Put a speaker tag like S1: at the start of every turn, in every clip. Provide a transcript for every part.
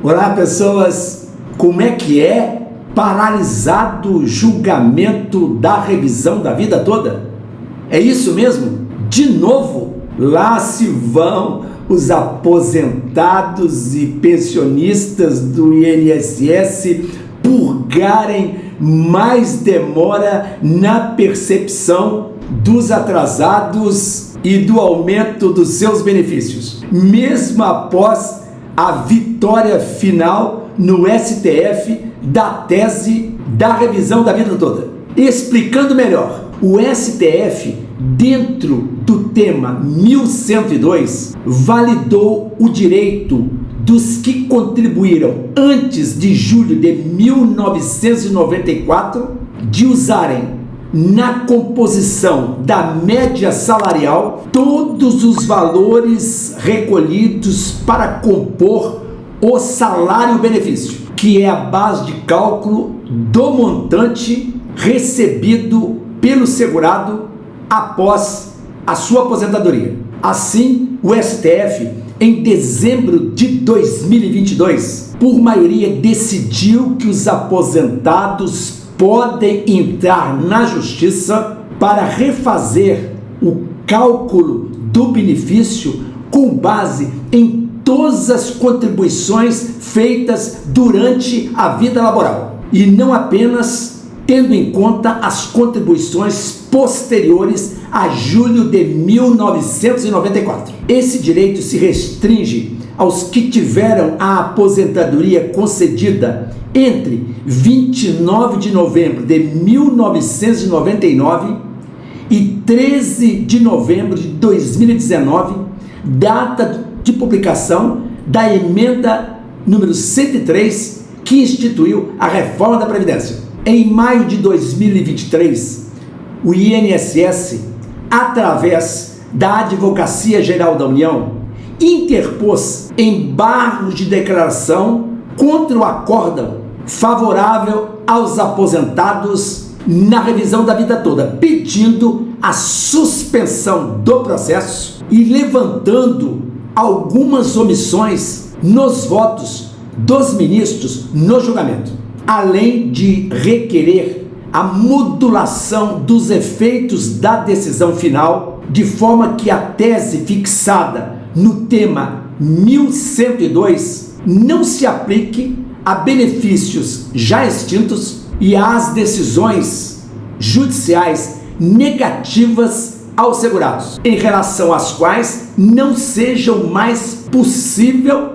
S1: Olá, pessoas! Como é que é paralisado o julgamento da revisão da vida toda? É isso mesmo? De novo, lá se vão os aposentados e pensionistas do INSS purgarem mais demora na percepção dos atrasados e do aumento dos seus benefícios, mesmo após a vitória final no STF da tese da revisão da vida toda. Explicando melhor, o STF, dentro do tema 1102, validou o direito dos que contribuíram antes de julho de 1994 de usarem na composição da média salarial todos os valores recolhidos para compor o salário-benefício, que é a base de cálculo do montante recebido pelo segurado após a sua aposentadoria. Assim, o STF, em dezembro de 2022, por maioria decidiu que os aposentados podem entrar na justiça para refazer o cálculo do benefício com base em todas as contribuições feitas durante a vida laboral e não apenas tendo em conta as contribuições posteriores a julho de 1994. Esse direito se restringe aos que tiveram a aposentadoria concedida entre 29 de novembro de 1999 e 13 de novembro de 2019, data de publicação da emenda número 103, que instituiu a reforma da Previdência. Em maio de 2023, o INSS, através da Advocacia Geral da União, interpôs embargos de declaração contra o acórdão favorável aos aposentados na revisão da vida toda, pedindo a suspensão do processo e levantando algumas omissões nos votos dos ministros no julgamento, além de requerer a modulação dos efeitos da decisão final, de forma que a tese fixada no tema 1102 não se aplique a benefícios já extintos e às decisões judiciais negativas aos segurados, em relação às quais não sejam mais possível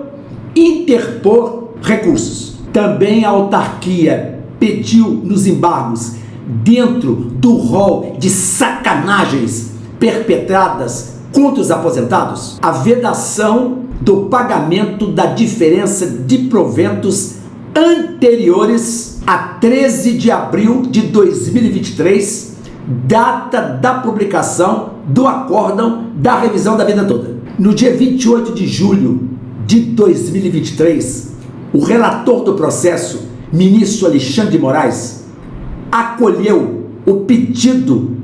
S1: interpor recursos. Também a autarquia pediu nos embargos, dentro do rol de sacanagens perpetradas contra os aposentados, a vedação do pagamento da diferença de proventos anteriores a 13 de abril de 2023, data da publicação do acórdão da revisão da vida toda. No dia 28 de julho de 2023, o relator do processo, ministro Alexandre de Moraes, acolheu o pedido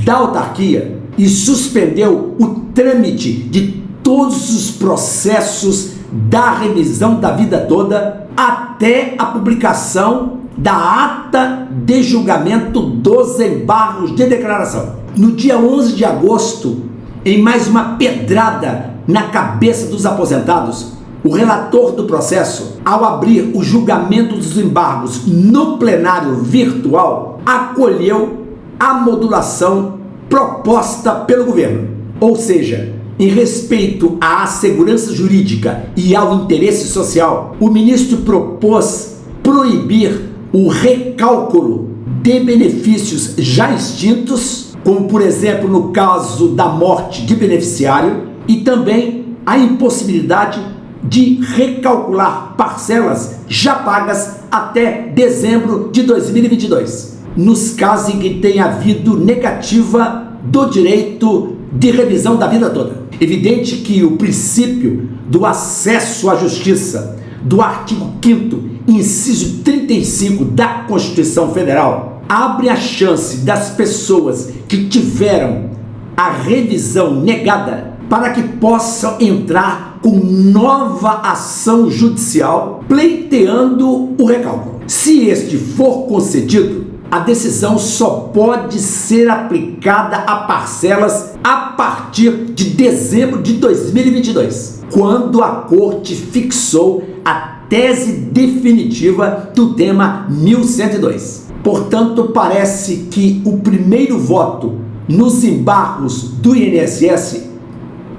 S1: da autarquia e suspendeu o trâmite de todos os processos da revisão da vida toda até a publicação da ata de julgamento dos embargos de declaração. No dia 11 de agosto, em mais uma pedrada na cabeça dos aposentados, o relator do processo, ao abrir o julgamento dos embargos no plenário virtual, acolheu a modulação proposta pelo governo. Ou seja, em respeito à segurança jurídica e ao interesse social, o ministro propôs proibir o recálculo de benefícios já extintos, como por exemplo no caso da morte de beneficiário, e também a impossibilidade de recalcular parcelas já pagas até dezembro de 2022, nos casos em que tenha havido negativa do direito de revisão da vida toda. Evidente que o princípio do acesso à justiça do artigo 5º, inciso 35 da Constituição Federal, abre a chance das pessoas que tiveram a revisão negada para que possam entrar com nova ação judicial pleiteando o recálculo. Se este for concedido, a decisão só pode ser aplicada a parcelas a partir de dezembro de 2022, quando a Corte fixou a tese definitiva do tema 1102. Portanto, parece que o primeiro voto nos embargos do INSS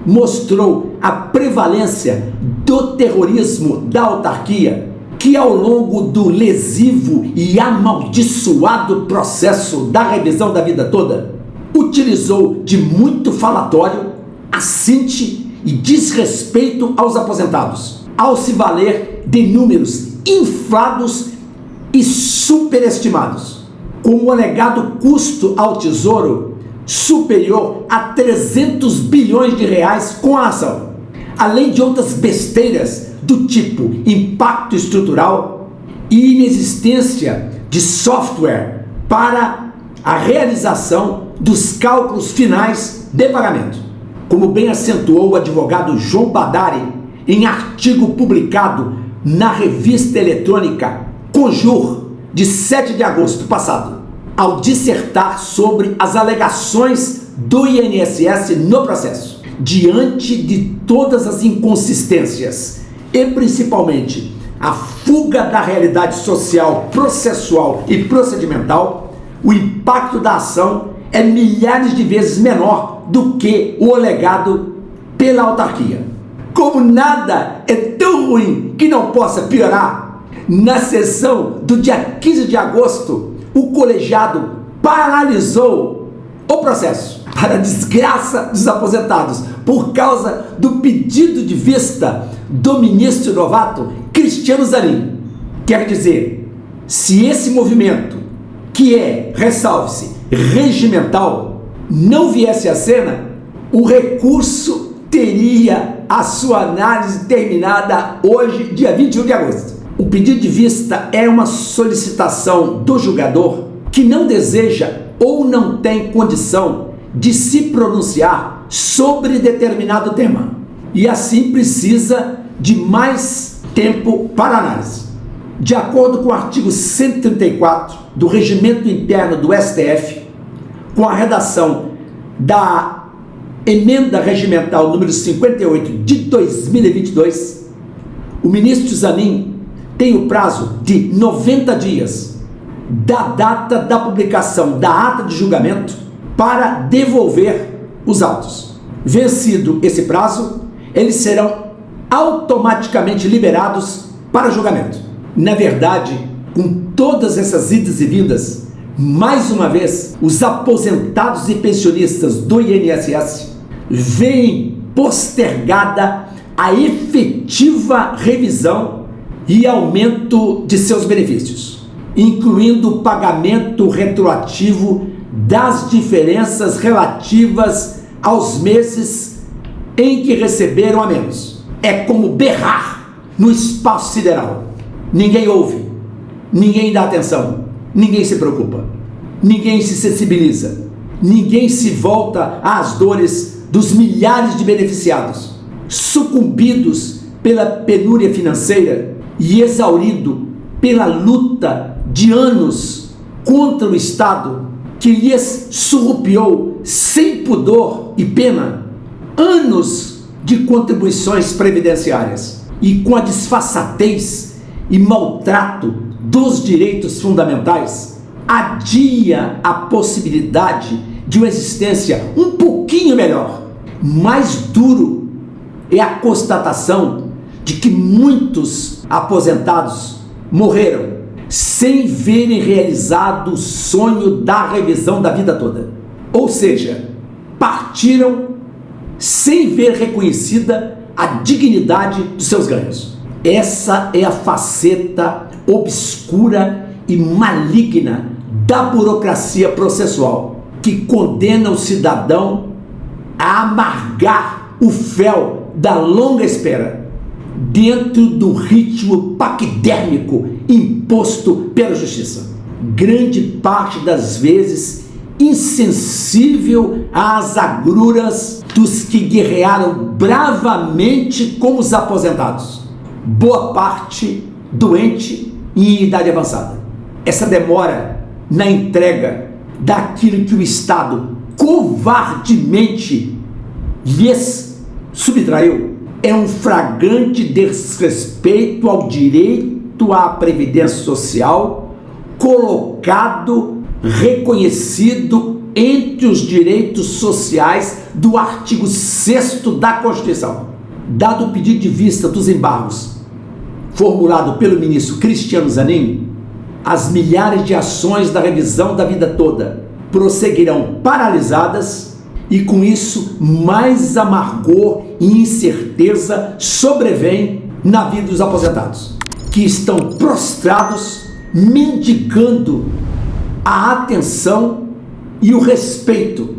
S1: mostrou a prevalência do terrorismo da autarquia, que ao longo do lesivo e amaldiçoado processo da revisão da vida toda, utilizou de muito falatório, assinte e desrespeito aos aposentados, ao se valer de números inflados e superestimados, com o alegado custo ao Tesouro superior a 300 bilhões de reais com a ação, além de outras besteiras do tipo impacto estrutural e inexistência de software para a realização dos cálculos finais de pagamento. Como bem acentuou o advogado João Badari em artigo publicado na revista eletrônica Conjur, de 7 de agosto passado, ao dissertar sobre as alegações do INSS no processo. Diante de todas as inconsistências e principalmente a fuga da realidade social, processual e procedimental, o impacto da ação é milhares de vezes menor do que o alegado pela autarquia. Como nada é tão ruim que não possa piorar, na sessão do dia 15 de agosto, o colegiado paralisou o processo, para a desgraça dos aposentados, por causa do pedido de vista do ministro novato Cristiano Zanin. Quer dizer, se esse movimento, que é, ressalve-se, regimental, não viesse à cena, o recurso teria a sua análise terminada hoje, dia 21 de agosto. O pedido de vista é uma solicitação do julgador que não deseja ou não tem condição de se pronunciar sobre determinado tema e assim precisa de mais tempo para análise. De acordo com o artigo 134 do Regimento Interno do STF, com a redação da Emenda Regimental número 58 de 2022, o ministro Zanin tem o prazo de 90 dias da data da publicação da ata de julgamento para devolver os autos. Vencido esse prazo, eles serão automaticamente liberados para julgamento. Na verdade, com todas essas idas e vindas, mais uma vez, os aposentados e pensionistas do INSS veem postergada a efetiva revisão e aumento de seus benefícios, incluindo o pagamento retroativo das diferenças relativas aos meses em que receberam a menos. É como berrar no espaço sideral. Ninguém ouve, ninguém dá atenção, ninguém se preocupa, ninguém se sensibiliza, ninguém se volta às dores dos milhares de beneficiados, sucumbidos pela penúria financeira e exaurido pela luta de anos contra o Estado, que lhes surrupiou sem pudor e pena anos de contribuições previdenciárias, e com a disfarçatez e maltrato dos direitos fundamentais, adia a possibilidade de uma existência um pouquinho melhor. Mais duro é a constatação de que muitos aposentados morreram sem verem realizado o sonho da revisão da vida toda. Ou seja, partiram sem ver reconhecida a dignidade dos seus ganhos. Essa é a faceta obscura e maligna da burocracia processual, que condena o cidadão a amargar o fel da longa espera, dentro do ritmo paquidérmico imposto pela justiça. Grande parte das vezes insensível às agruras dos que guerrearam bravamente com os aposentados, boa parte doente e em idade avançada. Essa demora na entrega daquilo que o Estado covardemente lhes subtraiu é um flagrante desrespeito ao direito à previdência social, colocado, reconhecido entre os direitos sociais do artigo 6º da Constituição. Dado o pedido de vista dos embargos formulado pelo ministro Cristiano Zanin, as milhares de ações da revisão da vida toda prosseguirão paralisadas e com isso mais amargor e incerteza sobrevém na vida dos aposentados, que estão prostrados, mendigando a atenção e o respeito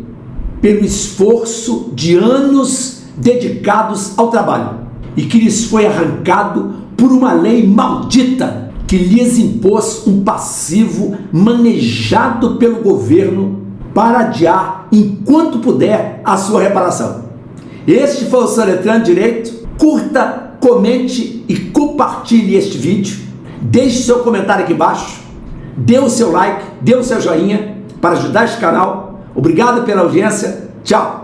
S1: pelo esforço de anos dedicados ao trabalho e que lhes foi arrancado por uma lei maldita que lhes impôs um passivo manejado pelo governo para adiar, enquanto puder, a sua reparação. Este foi o Soletrando Direito. Curta, comente e compartilhe este vídeo. Deixe seu comentário aqui embaixo. Dê o seu like, dê o seu joinha para ajudar este canal. Obrigado pela audiência. Tchau!